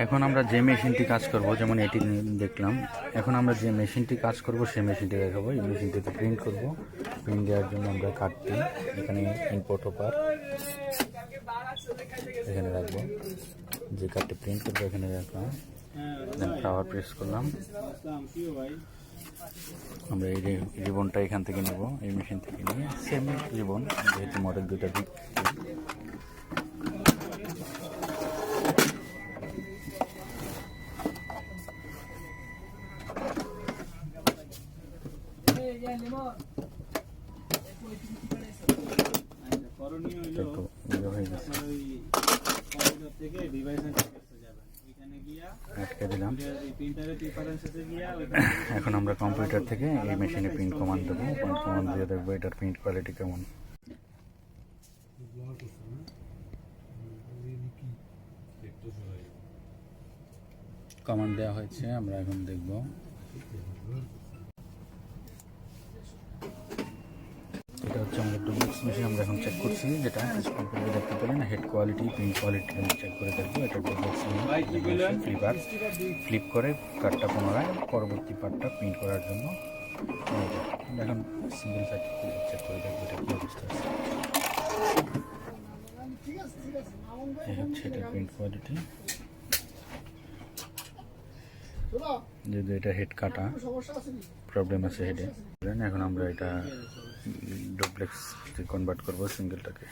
এখন আমরা যে মেশিনটি কাজ করব, যেমন এটি দেখলাম, এখন আমরা যে মেশিনটি কাজ করব সেই মেশিনটি দেখাবো। এই মেশিনটিতে প্রিন্ট করব। প্রিন্ট দেওয়ার জন্য আমরা কার্ডটি এখানে ইম্পোর্ট ওপার এখানে রাখবো। যে কার্ডটি প্রিন্ট করবো এখানে রাখলাম, দেন পাওয়ার প্রেস করলাম। আমরা এই রিবনটা এখান থেকে নেব, এই মেশিন থেকে নিয়ে সেম রিবন, যেহেতু মডেল দুটা দিক আটকে দিলাম। এখন আমরা কম্পিউটার থেকে এই মেশিনে প্রিন্ট কমান্ড দেবো। প্রিন্ট কমান্ড দিয়ে দেখবো এটার প্রিন্ট কোয়ালিটি কেমন। কমান্ড দেওয়া হয়েছে, আমরা এখন দেখব। এটা হচ্ছে আমাদের ডুপ্লেক্স মেশিন। আমরা এখন চেক করছি, যেটা কিছুক্ষণ পরে দেখতে পেলেন head quality, print quality check করে দেখবো। এটা ডুপ্লেক্স ফ্লিপ করে কার্ডটা পুনরায় পরবর্তী পার্টটা প্রিন্ট করার জন্য এখন সিঙ্গেল সাইড চেক করে দেখবো এটা কী অবস্থা আছে। এই হচ্ছে এটা প্রিন্ট কোয়ালিটি, যেহেতু এটা হেড কাটা, প্রবলেম আছে হেডে। এখন আমরা এটা ডুপ্লেক্স কনভার্ট করবো সিঙ্গেলটাকে।